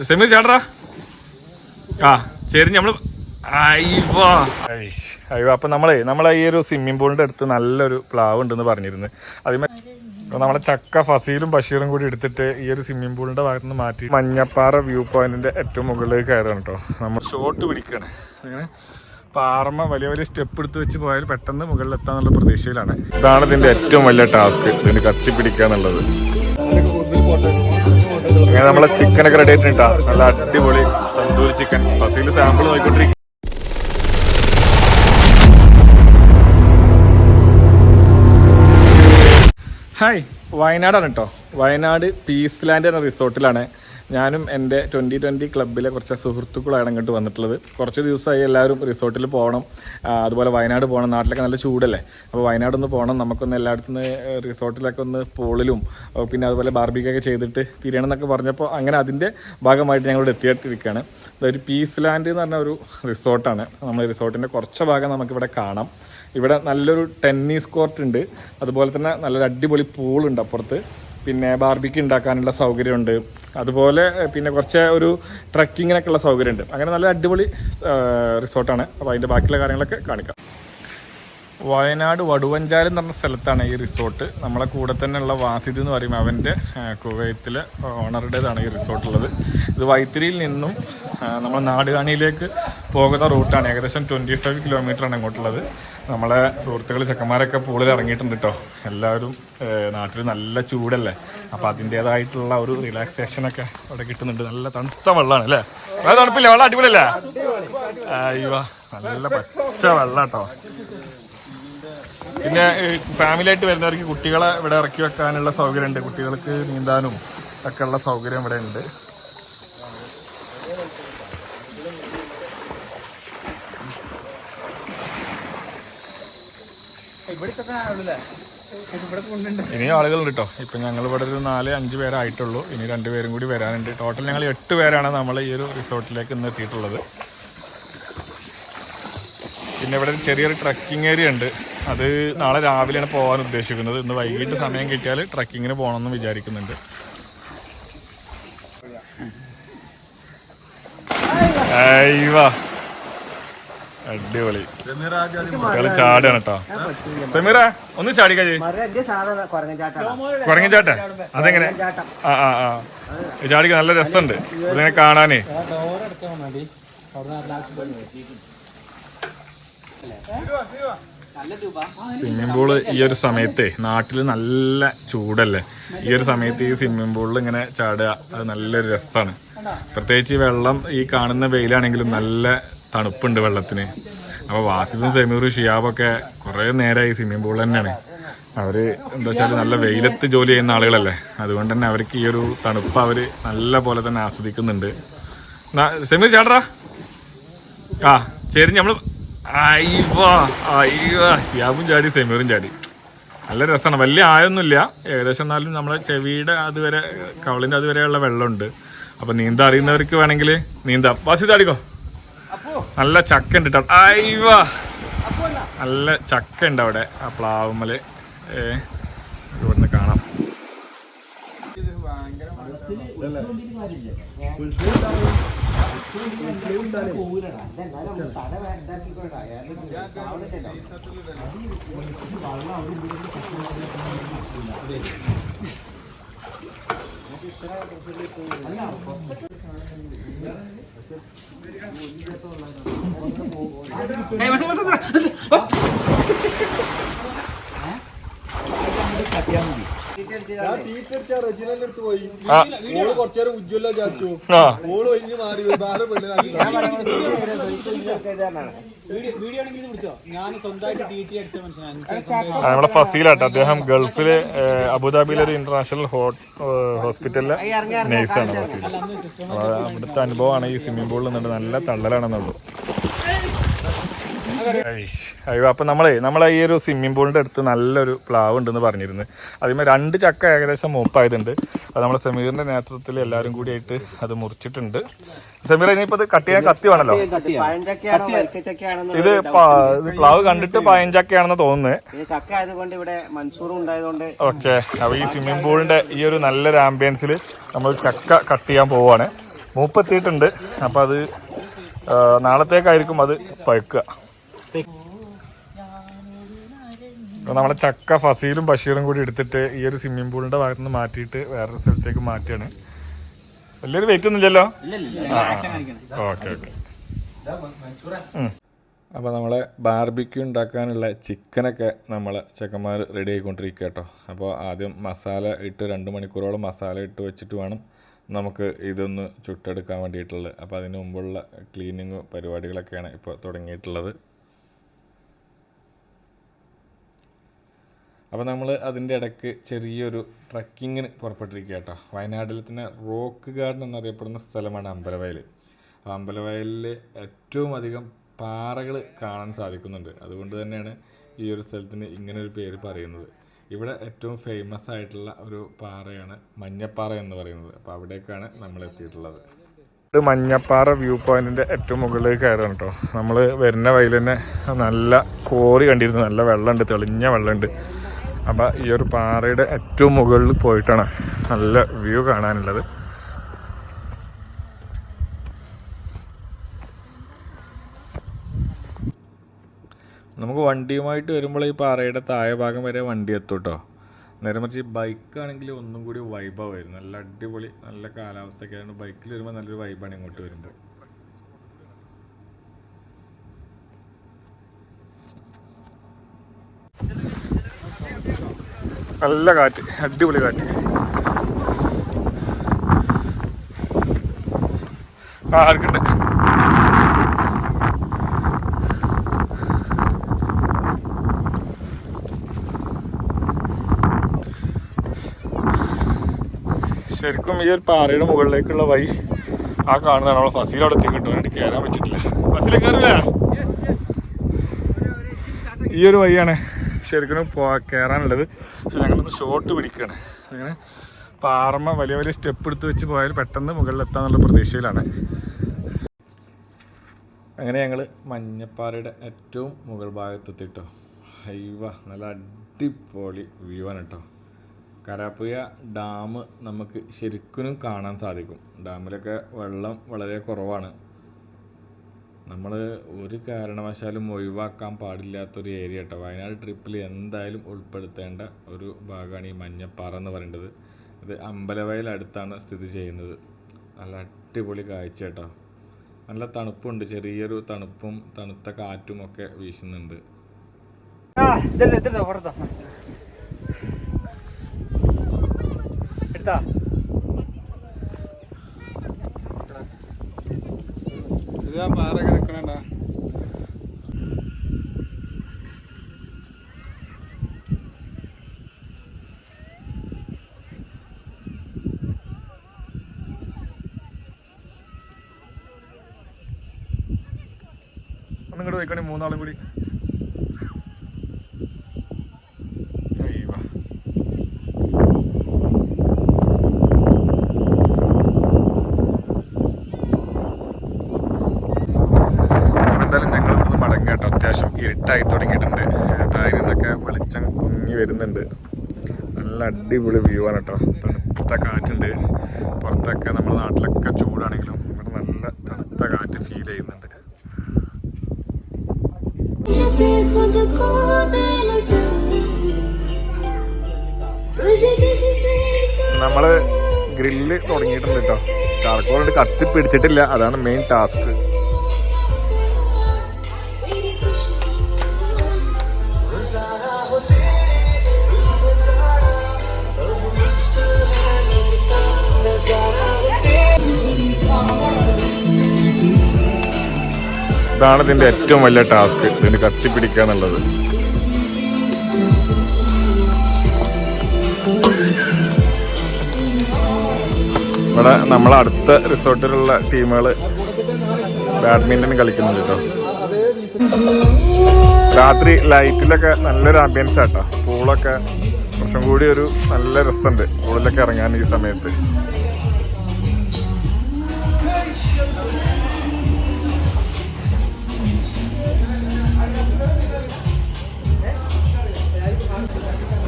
സെമീർ ചാടറാ ആ ശരി നമ്മള് അയ്യോ അപ്പൊ നമ്മളെ ഈ ഒരു സ്വിമ്മിംഗ് പൂളിന്റെ അടുത്ത് നല്ലൊരു പ്ലാവ് ഉണ്ടെന്ന് പറഞ്ഞിരുന്നു. അതിമേ നമ്മളെ ചക്ക ഫസീലും ബഷീറും കൂടി എടുത്തിട്ട് ഈ ഒരു സ്വിമ്മിംഗ് പൂളിന്റെ ഭാഗത്ത് നിന്ന് മാറ്റി മഞ്ഞപ്പാറ വ്യൂ പോയിന്റിന്റെ ഏറ്റവും മുകളിലേക്ക് കയറാണ് കേട്ടോ. നമ്മൾ ഷോട്ട് പിടിക്കുകയാണ്. അങ്ങനെ പാറമ വലിയ വലിയ സ്റ്റെപ്പ് എടുത്ത് വെച്ച് പോയാൽ പെട്ടെന്ന് മുകളിലെത്താന്നുള്ള പ്രതീക്ഷയിലാണ്. ഇതാണ് ഇതിന്റെ ഏറ്റവും വലിയ ടാസ്ക്, ഇതിന് കത്തിപ്പിടിക്കുക എന്നുള്ളത്. അങ്ങനെ നമ്മളെ ചിക്കനൊക്കെ റെഡി ആയിട്ടാ, നല്ല അടിപൊളി തന്തൂരി ചിക്കൻ. ഫസീൽ സാമ്പിൾ നോക്കിക്കൊണ്ടിരിക്കും. ഹായ്, വയനാടാണ് കേട്ടോ. വയനാട് പീസ് ലാൻഡ് എന്ന റിസോർട്ടിലാണ് ഞാനും എൻ്റെ 2020 ക്ലബ്ബിലെ കുറച്ച് സുഹൃത്തുക്കളാണ് ഇങ്ങോട്ട് വന്നിട്ടുള്ളത്. കുറച്ച് ദിവസമായി എല്ലാവരും റിസോർട്ടിൽ പോകണം, അതുപോലെ വയനാട് പോകണം. നാട്ടിലൊക്കെ നല്ല ചൂടല്ലേ, അപ്പോൾ വയനാടൊന്ന് പോകണം, നമുക്കൊന്ന് എല്ലായിടത്തും റിസോർട്ടിലൊക്കെ ഒന്ന് പൂളിലും പിന്നെ അതുപോലെ ബാർബിക്കൊക്കെ ചെയ്തിട്ട് പിരിയണം എന്നൊക്കെ പറഞ്ഞപ്പോൾ അങ്ങനെ അതിൻ്റെ ഭാഗമായിട്ട് ഞങ്ങളിവിടെ എത്തിയിട്ടിരിക്കുകയാണ്. ഇതൊരു പീസ് ലാൻഡ് എന്ന് പറഞ്ഞ ഒരു റിസോർട്ടാണ്. നമ്മൾ റിസോർട്ടിൻ്റെ കുറച്ച് ഭാഗം നമുക്കിവിടെ കാണാം. ഇവിടെ നല്ലൊരു ടെന്നീസ് കോർട്ട് ഉണ്ട്, അതുപോലെ തന്നെ നല്ലൊരു അടിപൊളി പൂളുണ്ട് അപ്പുറത്ത്. പിന്നെ ബാർബിക്ക് ഉണ്ടാക്കാനുള്ള സൗകര്യമുണ്ട്, അതുപോലെ പിന്നെ കുറച്ച് ഒരു ട്രക്കിങ്ങിനൊക്കെയുള്ള സൗകര്യമുണ്ട്. അങ്ങനെ നല്ല അടിപൊളി റിസോർട്ടാണ്. അപ്പോൾ അതിൻ്റെ ബാക്കിയുള്ള കാര്യങ്ങളൊക്കെ കാണിക്കാം. വയനാട് വടുവഞ്ചാൽ എന്ന് പറഞ്ഞ സ്ഥലത്താണ് ഈ റിസോർട്ട്. നമ്മളെ കൂടെ തന്നെയുള്ള വാസിദ് എന്ന് പറയും, അവൻ്റെ കുവൈത്തിലെ ഓണറുടേതാണ് ഈ റിസോർട്ടുള്ളത്. ഇത് വൈത്തിരിയിൽ നിന്നും നമ്മൾ നാടുകാണിയിലേക്ക് പോകുന്ന റൂട്ടാണ്. ഏകദേശം 25 കിലോമീറ്ററാണ് അങ്ങോട്ടുള്ളത്. നമ്മളെ സുഹൃത്തുക്കൾ ചെക്കന്മാരൊക്കെ പൂളിൽ ഇറങ്ങിയിട്ടുണ്ട് കേട്ടോ. എല്ലാവരും നാട്ടിൽ നല്ല ചൂടല്ലേ, അപ്പോൾ അതിൻ്റേതായിട്ടുള്ള ഒരു റിലാക്സേഷനൊക്കെ അവിടെ കിട്ടുന്നുണ്ട്. നല്ല തണുത്ത വെള്ളമാണ് അല്ലേ? അത് തണുപ്പില്ലേ? വെള്ളം അടിപൊളിയല്ലേ? അയ്യോ, നല്ല പച്ച വെള്ളം കേട്ടോ. പിന്നെ ഫാമിലി ആയിട്ട് വരുന്നവർക്ക് കുട്ടികളെ ഇവിടെ ഇറക്കി വെക്കാനുള്ള സൗകര്യമുണ്ട്. കുട്ടികൾക്ക് നീന്താനും ഒക്കെ ഉള്ള സൗകര്യം ഇവിടെ ഉണ്ട്. ഇനി ആളുകളുണ്ട് കേട്ടോ. ഇപ്പം ഞങ്ങൾ ഇവിടെ ഒരു 4-5 പേരായിട്ടുള്ളൂ. ഇനി 2 പേരും കൂടി വരാനുണ്ട്. ടോട്ടൽ ഞങ്ങൾ 8 പേരാണ് നമ്മൾ ഈ ഒരു റിസോർട്ടിലേക്ക് ഇന്ന് എത്തിയിട്ടുള്ളത്. പിന്നെ ഇവിടെ ഒരു ചെറിയൊരു ട്രക്കിംഗ് ഏരിയ ഉണ്ട്. അത് നാളെ രാവിലെയാണ് പോകാൻ ഉദ്ദേശിക്കുന്നത്. ഇന്ന് വൈകിട്ട് സമയം കിട്ടിയാൽ ട്രക്കിങ്ങിന് പോകണമെന്ന് വിചാരിക്കുന്നുണ്ട്. അയ്യോ, അടിപൊളി. കുട്ടികള് ചാടാണ് കേട്ടോ. സമീറ ഒന്ന് ചാടിക്കാ. കുറങ്ങച്ചാട്ട അതെങ്ങനെ? ചാടിക്ക, നല്ല രസമുണ്ട് ഇതിനെ കാണാനേ. സ്വിമ്മിംഗ് പൂള് ഈ ഒരു സമയത്തെ നാട്ടിൽ നല്ല ചൂടല്ലേ, ഈ ഒരു സമയത്ത് ഈ സ്വിമ്മിംഗ് പൂളിൽ ഇങ്ങനെ ചാടുക അത് നല്ലൊരു രസമാണ്. പ്രത്യേകിച്ച് ഈ വെള്ളം ഈ കാണുന്ന വെയിലാണെങ്കിലും നല്ല തണുപ്പുണ്ട് വെള്ളത്തിന്. അപ്പോൾ വാസിദും സമീറും ഷിയാബൊക്കെ കുറേ നേരമായി സ്വിമ്മിംഗ് പൂളിൽ തന്നെയാണ്. അവർ എന്താ വെച്ചാൽ നല്ല വെയിലത്ത് ജോലി ചെയ്യുന്ന ആളുകളല്ലേ, അതുകൊണ്ട് തന്നെ അവർക്ക് ഈ ഒരു തണുപ്പ് അവർ നല്ല പോലെ തന്നെ ആസ്വദിക്കുന്നുണ്ട്. സമീർ ചാടറാ ആ ശരി. നമ്മൾ അയ്യോ ഷിയാബും ചാടി സമീറും ചാടി. നല്ല രസമാണ്. വലിയ ആയൊന്നുമില്ല, ഏകദേശം എന്നാലും നമ്മളെ ചെവിയുടെ അതുവരെ കവളിൻ്റെ അതുവരെയുള്ള വെള്ളമുണ്ട്. അപ്പോൾ നീന്താൻ അറിയുന്നവർക്ക് വേണമെങ്കിൽ നീന്താം. വാസിദ് ചാടിക്കോ. നല്ല ചക്ക ഉണ്ട് കേട്ടോ. അയ്യോ, നല്ല ചക്ക ഉണ്ട് അവിടെ ആ പ്ലാവുമ്മല്. ഇവിടുന്ന് കാണാം. നമ്മുടെ ഫസീലാട്ടോ. അദ്ദേഹം ഗൾഫില് അബുദാബിയിലെ ഒരു ഇന്റർനാഷണൽ ഹോസ്പിറ്റലിലെ നേഴ്സാണ് ഫസീൽ. അവിടുത്തെ അനുഭവമാണ് ഈ സ്വിമ്മിംഗ് പൂളിൽ നിന്നിട്ട് നല്ല തള്ളലാണെന്നുള്ളൂ. അയ്യോ, അപ്പം നമ്മളെ ഈ ഒരു സ്വിമ്മിംഗ് പൂളിൻ്റെ അടുത്ത് നല്ലൊരു പ്ലാവ് ഉണ്ടെന്ന് പറഞ്ഞിരുന്നു. അതിന്മേൽ 2 ചക്ക ഏകദേശം മൂപ്പായതുണ്ട്. അത് നമ്മളെ സമീറിന്റെ നേതൃത്വത്തിൽ എല്ലാവരും കൂടിയായിട്ട് അത് മുറിച്ചിട്ടുണ്ട്. സമീർ, ഇനിയിപ്പോൾ ഇത് കട്ട് ചെയ്യാൻ കത്തി വേണമല്ലോ. ഇത് പ്ലാവ് കണ്ടിട്ട് പയഞ്ചക്കയാണെന്ന് തോന്നുന്നത്. ഓക്കെ, അപ്പോൾ ഈ സ്വിമ്മിംഗ് പൂളിന്റെ ഈ ഒരു നല്ലൊരു ആംബിയൻസിൽ നമ്മൾ ചക്ക കട്ട് ചെയ്യാൻ പോവാണ്. മൂപ്പെത്തിയിട്ടുണ്ട്. അപ്പോൾ അത് നാളത്തേക്കായിരിക്കും അത് പഴുക്കുക. നമ്മളെ ചക്ക ഫസീലും ബഷീറും കൂടി എടുത്തിട്ട് ഈ ഒരു സ്വിമ്മിംഗ് പൂളിൻ്റെ ഭാഗത്ത് നിന്ന് മാറ്റിയിട്ട് വേറൊരു സ്ഥലത്തേക്ക് മാറ്റിയാണ്. വലിയൊരു വെയിറ്റ് ഒന്നും ഇല്ലല്ലോ. Okay okay. അപ്പോൾ നമ്മളെ ബാർബിക്യൂ ഉണ്ടാക്കാനുള്ള ചിക്കനൊക്കെ നമ്മളെ ചെക്കന്മാർ റെഡി ആയിക്കൊണ്ടിരിക്കുക കേട്ടോ. അപ്പോൾ ആദ്യം മസാല ഇട്ട് 2 മണിക്കൂറോളം മസാല ഇട്ട് വെച്ചിട്ട് വേണം നമുക്ക് ഇതൊന്ന് ചുട്ടെടുക്കാൻ വേണ്ടിയിട്ടുള്ളത്. അപ്പോൾ അതിന് മുമ്പുള്ള ക്ലീനിങ് പരിപാടികളൊക്കെയാണ് ഇപ്പോൾ തുടങ്ങിയിട്ടുള്ളത്. അപ്പോൾ നമ്മൾ അതിൻ്റെ ഇടയ്ക്ക് ചെറിയൊരു ട്രക്കിങ്ങിന് പുറപ്പെട്ടിരിക്കുക കേട്ടോ. വയനാട്ടിൽ തന്നെ റോക്ക് ഗാർഡൻ എന്നറിയപ്പെടുന്ന സ്ഥലമാണ് അമ്പലവയൽ. ആ അമ്പലവയലിൽ ഏറ്റവും അധികം പാറകൾ കാണാൻ സാധിക്കുന്നുണ്ട്. അതുകൊണ്ട് തന്നെയാണ് ഈ ഒരു സ്ഥലത്തിന് ഇങ്ങനൊരു പേര് പറയുന്നത്. ഇവിടെ ഏറ്റവും ഫേമസ് ആയിട്ടുള്ള ഒരു പാറയാണ് മഞ്ഞപ്പാറ എന്ന് പറയുന്നത്. അപ്പോൾ അവിടേക്കാണ് നമ്മൾ എത്തിയിട്ടുള്ളത്. ഇത് മഞ്ഞപ്പാറ വ്യൂ പോയിന്റിൻ്റെ ഏറ്റവും മുകളിലേക്ക് കയറാണ് കേട്ടോ. നമ്മൾ വരുന്ന വഴിയിൽ തന്നെ നല്ല കോറി കണ്ടിരുന്നു. നല്ല വെള്ളമുണ്ട്, തെളിഞ്ഞ വെള്ളമുണ്ട്. അപ്പോൾ ഈ ഒരു പാറയുടെ ഏറ്റവും മുകളിൽ പോയിട്ടാണ് നല്ല വ്യൂ കാണാനുള്ളത്. നമുക്ക് വണ്ടിയുമായിട്ട് വരുമ്പോൾ ഈ പാറയുടെ താഴെ ഭാഗം വരെ വണ്ടി എത്തും കേട്ടോ. നേരെ മറിച്ച് ഈ ബൈക്കാണെങ്കിൽ ഒന്നും കൂടി വൈബാവും. നല്ല അടിപൊളി നല്ല കാലാവസ്ഥയൊക്കെ ആയതുകൊണ്ട് ബൈക്കിൽ വരുമ്പോൾ നല്ലൊരു വൈബാണ് ഇങ്ങോട്ട് വരുമ്പോൾ. നല്ല കാറ്റ്, അടിപൊളി കാറ്റ്. ആർക്കുണ്ട് ശരിക്കും ഈ ഒരു പാറയുടെ മുകളിലേക്കുള്ള വഴി ആ കാണുന്നതാണ്. നമ്മൾ ഫസീൽ അവിടെ എത്തിക്കിട്ടും, വേണ്ടി കയറാൻ പറ്റിയിട്ടില്ല. ഫസീൽ കയറില്ല. ഈ ഒരു വഴിയാണ് ശരിക്കും കയറാനുള്ളത്. പക്ഷെ ഞങ്ങളൊന്ന് ഷോട്ട് പിടിക്കുകയാണ്. അങ്ങനെ പാറമ്മ വലിയ വലിയ സ്റ്റെപ്പ് എടുത്ത് വെച്ച് പോയാൽ പെട്ടെന്ന് മുകളിലെത്താന്നുള്ള പ്രതീക്ഷയിലാണ്. അങ്ങനെ ഞങ്ങൾ മഞ്ഞപ്പാറയുടെ ഏറ്റവും മുകൾ ഭാഗത്തെത്തിട്ടോ. ഹൈവ നല്ല അടിപൊളി വ്യൂ ആണ് കേട്ടോ. കരാപ്പുഴ ഡാം നമുക്ക് ശരിക്കും കാണാൻ സാധിക്കും. ഡാമിലൊക്കെ വെള്ളം വളരെ കുറവാണ്. നമ്മൾ ഒരു കാരണവശാലും ഒഴിവാക്കാൻ പാടില്ലാത്തൊരു ഏരിയ കേട്ടോ. വയനാട് ട്രിപ്പിൽ എന്തായാലും ഉൾപ്പെടുത്തേണ്ട ഒരു ഭാഗമാണ് ഈ മഞ്ഞപ്പാറ എന്ന് പറയുന്നത്. ഇത് അമ്പലവയൽ അടുത്താണ് സ്ഥിതി ചെയ്യുന്നത്. നല്ല അടിപൊളി കാഴ്ച കേട്ടോ. നല്ല തണുപ്പുണ്ട്, ചെറിയൊരു തണുപ്പും തണുത്ത കാറ്റും ഒക്കെ വീശുന്നുണ്ട്. പാറൊക്കെ നിൽക്കണ ഒന്നിങ്ങോട്ട് പോയിക്കണേ, 3 ആളും കൂടി. എന്തായാലും ഞങ്ങൾ ഇന്ന് മടങ്ങാട്ടോ. അത്യാവശ്യം ഇരുട്ടായി തുടങ്ങിയിട്ടുണ്ട്. താഴെ നിന്നൊക്കെ വെളിച്ചം പൊങ്ങി വരുന്നുണ്ട്. നല്ല അടിപൊളി വ്യൂ ആണ് കേട്ടോ. തണുത്ത കാറ്റുണ്ട്. പുറത്തൊക്കെ നമ്മുടെ നാട്ടിലൊക്കെ ചൂടാണെങ്കിലും ഇവിടെ നല്ല തണുത്ത കാറ്റ് ഫീൽ ചെയ്യുന്നുണ്ട്. നമ്മള് ഗ്രില്ല് തുടങ്ങിയിട്ടുണ്ട് കേട്ടോ. ചാർക്കോൾ കത്തി പിടിച്ചിട്ടില്ല, അതാണ് മെയിൻ ടാസ്ക്. ഇതാണ് ഇതിൻ്റെ ഏറ്റവും വലിയ ടാസ്ക്, ഇതിന് കത്തിപ്പിടിക്കുക എന്നുള്ളത്. ഇവിടെ നമ്മളെ അടുത്ത റിസോർട്ടിലുള്ള ടീമുകൾ ബാഡ്മിൻ്റൺ കളിക്കുന്നുണ്ട് കേട്ടോ. രാത്രി ലൈറ്റിലൊക്കെ നല്ലൊരു ആംബിയൻസ് ആട്ടോ. പൂളൊക്കെ കുറച്ചും കൂടി ഒരു നല്ല രസമുണ്ട് പൂളിലൊക്കെ ഇറങ്ങാൻ ഈ സമയത്ത്.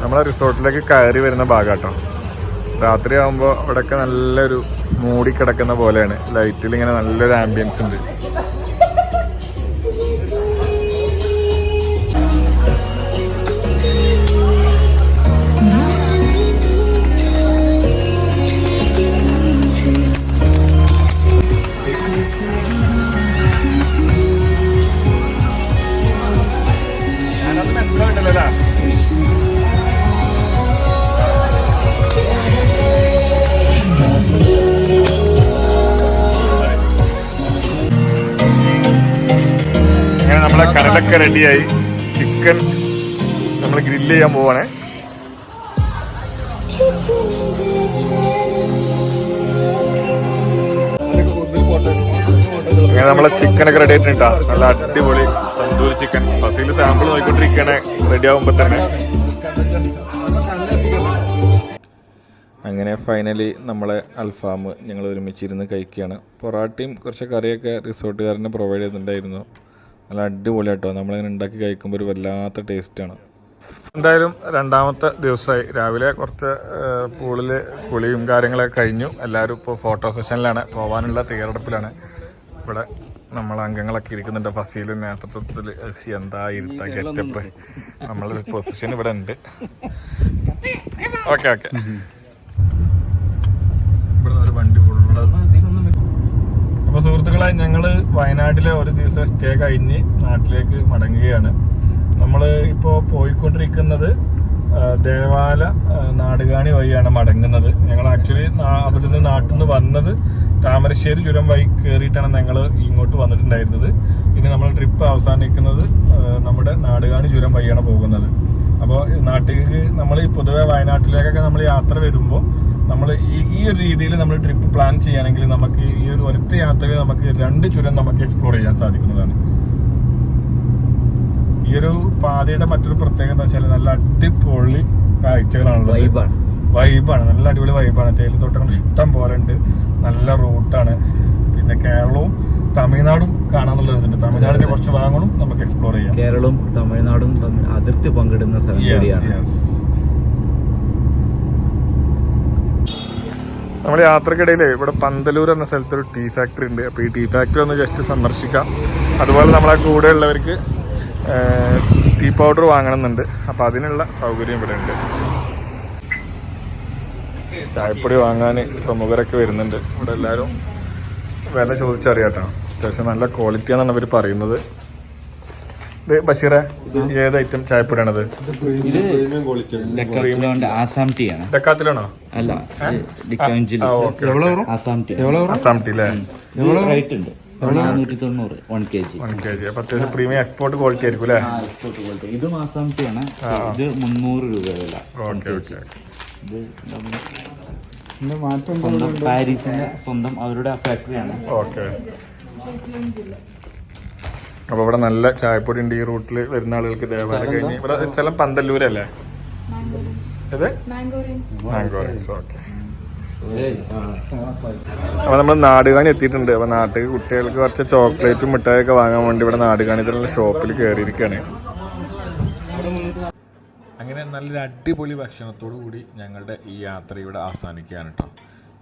നമ്മളെ റിസോർട്ടിലേക്ക് കയറി വരുന്ന ഭാഗം കേട്ടോ. രാത്രി ആകുമ്പോൾ ഇവിടെയൊക്കെ നല്ലൊരു മൂടിക്കിടക്കുന്ന പോലെയാണ്. ലൈറ്റിൽ ഇങ്ങനെ നല്ലൊരു ആംബിയൻസ് ഉണ്ട്. ഞാനത് മനസ്സിലായിട്ടല്ലേ. നമ്മളെ കടലൊക്കെ റെഡിയായി. ചിക്കൻ നമ്മൾ ഗ്രില്ല് ചെയ്യാൻ പോവാണേ. അങ്ങനെ നമ്മളെ ചിക്കനൊക്കെ റെഡി ആയിട്ടുണ്ടാ. നല്ല അടിപൊളി തന്തൂരി ചിക്കൻ. ഫസീൽ സാമ്പിൾ നോക്കിക്കൊണ്ടിരിക്കണേ റെഡി ആകുമ്പോ തന്നെ. അങ്ങനെ ഫൈനലി നമ്മളെ അൽഫാം ഞങ്ങൾ ഒരുമിച്ചിരുന്ന് കഴിക്കുകയാണ്. പൊറാട്ടയും കുറച്ച് കറിയൊക്കെ റിസോർട്ടുകാരനെ പ്രൊവൈഡ് ചെയ്തിട്ടുണ്ടായിരുന്നു. നല്ല അടിപൊളിയാട്ടോ. നമ്മളിങ്ങനെ ഉണ്ടാക്കി കഴിക്കുമ്പോൾ ഒരു വല്ലാത്ത ടേസ്റ്റാണ്. എന്തായാലും രണ്ടാമത്തെ ദിവസമായി. രാവിലെ കുറച്ച് പൂളിൽ കുളിയും കാര്യങ്ങളൊക്കെ കഴിഞ്ഞു. എല്ലാവരും ഇപ്പോൾ ഫോട്ടോ സെഷനിലാണ്, പോകാനുള്ള തയ്യാറെടുപ്പിലാണ്. ഇവിടെ നമ്മളെ അംഗങ്ങളൊക്കെ ഇരിക്കുന്നുണ്ട്. ഫസീലും നേതൃത്വത്തിൽ എന്താ ഇരുത്ത ഗെറ്റപ്പ്. നമ്മളൊരു പൊസിഷൻ ഇവിടെ ഉണ്ട്. Okay okay. ഇവിടെ ഒരു വണ്ടി ഫുള്ള്. അപ്പോൾ സുഹൃത്തുക്കളെ, ഞങ്ങൾ വയനാട്ടിലെ ഒരു ദിവസം സ്റ്റേ കഴിഞ്ഞ് നാട്ടിലേക്ക് മടങ്ങുകയാണ്. നമ്മൾ ഇപ്പോൾ പോയിക്കൊണ്ടിരിക്കുന്നത് ദേവാല നാടുകാണി വഴിയാണ് മടങ്ങുന്നത്. ഞങ്ങൾ ആക്ച്വലി അവിടെ നിന്ന് നാട്ടിൽ നിന്ന് വന്നത് താമരശ്ശേരി ചുരം വഴി കയറിയിട്ടാണ് ഞങ്ങൾ ഇങ്ങോട്ട് വന്നിട്ടുണ്ടായിരുന്നത്. ഇനി നമ്മൾ ട്രിപ്പ് അവസാനിക്കുന്നത് നമ്മുടെ നാടുകാണി ചുരം വഴിയാണ് പോകുന്നത്. അപ്പോൾ നാട്ടിലേക്ക് നമ്മൾ പൊതുവെ വയനാട്ടിലേക്കൊക്കെ നമ്മൾ യാത്ര വരുമ്പോൾ നമ്മൾ ഈ ഒരു രീതിയിൽ നമ്മൾ ട്രിപ്പ് പ്ലാൻ ചെയ്യുകയാണെങ്കിൽ നമുക്ക് ഈ ഒരു ഒരൊറ്റ യാത്രയിൽ നമുക്ക് 2 ചുരം നമുക്ക് എക്സ്പ്ലോർ ചെയ്യാൻ സാധിക്കുന്നതാണ്. ഈ ഒരു പാതയുടെ മറ്റൊരു പ്രത്യേകത എന്താ വെച്ചാൽ നല്ല അടിപൊളി കാഴ്ചകളാണുള്ളത്. വൈബാണ്, നല്ല അടിപൊളി വൈബാണ്. തേയിലത്തോട്ടങ്ങൾ ഇഷ്ടം പോലെ ഉണ്ട്. നല്ല റൂട്ടാണ്. പിന്നെ കേരളവും തമിഴ്നാടും കാണാന്നുള്ളതുണ്ട്. തമിഴ്നാടിന്റെ കുറച്ച് ഭാഗങ്ങളും നമുക്ക് എക്സ്പ്ലോർ ചെയ്യാം. കേരളവും തമിഴ്നാടും തമ്മിൽ അതിർത്തി പങ്കിടുന്ന സ്ഥലം കൂടിയാണ്. നമ്മുടെ യാത്രക്കിടയിൽ ഇവിടെ പന്തലൂർ എന്ന സ്ഥലത്തൊരു ടീ ഫാക്ടറി ഉണ്ട്. അപ്പോൾ ഈ ടീ ഫാക്ടറി ഒന്ന് ജസ്റ്റ് സന്ദർശിക്കാം. അതുപോലെ നമ്മളെ കൂടെ ഉള്ളവർക്ക് ടീ പൗഡർ വാങ്ങണമെന്നുണ്ട്. അപ്പോൾ അതിനുള്ള സൗകര്യം ഇവിടെ ഉണ്ട്. ചായപ്പൊടി വാങ്ങാൻ പ്രമുഖരൊക്കെ വരുന്നുണ്ട്. ഇവിടെ എല്ലാവരും വില ചോദിച്ചറിയാട്ടോ. അത്യാവശ്യം നല്ല ക്വാളിറ്റിയാണെന്നാണ് അവർ പറയുന്നത്. ഇത് ബഷീറെ, ഏത് ഐറ്റം ചായപ്പൊടിയാണത്? ആസാം ടീ ആണ്. ഡക്കാത്തിലാണോ? അല്ല, ആസാം ടീ. ആസാം ടീ അല്ലേ? റേറ്റ് ഉണ്ട് 490 1 kg. അപ്പൊ അത്യാവശ്യം പ്രീമിയം എക്സ്പോർട്ട് ക്വാളിറ്റി ആയിരിക്കും അല്ലേ? ഇതും ആസാം ടീ ആണ്. ഇത് 300 രൂപ വില. സ്വന്തം പാരീസിന്റെ സ്വന്തം അവരുടെ ഫാക്ടറിയാണ്. ഓക്കെ. അപ്പോൾ ഇവിടെ നല്ല ചായപ്പൊടി ഉണ്ട്. ഈ റൂട്ടിൽ വരുന്ന ആളുകൾക്ക് ദേവാലയം കഴിഞ്ഞ് ഇവിടെ സ്ഥലം പന്തല്ലൂരല്ലേ? ഇത് മാംഗോ റേഞ്ച്. ഓക്കെ. അപ്പോൾ നമ്മൾ നാടുകാണി എത്തിയിട്ടുണ്ട്. അപ്പോൾ നാട്ടിൽ കുട്ടികൾക്ക് കുറച്ച് ചോക്ലേറ്റും മിഠായിയൊക്കെ വാങ്ങാൻ വേണ്ടി ഇവിടെ നാടുകാണി തന്നെ ഷോപ്പിൽ കയറിയിരിക്കുകയാണ്. അങ്ങനെ നല്ലൊരു അടിപൊളി ഭക്ഷണത്തോടു കൂടി ഞങ്ങളുടെ ഈ യാത്ര ഇവിടെ അവസാനിക്കുകയാണ് കേട്ടോ.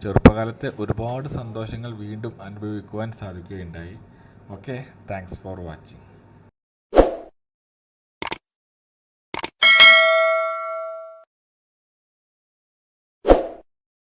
ചെറുപ്പകാലത്തെ ഒരുപാട് സന്തോഷങ്ങൾ വീണ്ടും അനുഭവിക്കുവാൻ സാധിക്കുകയുണ്ടായി. Okay, thanks for watching.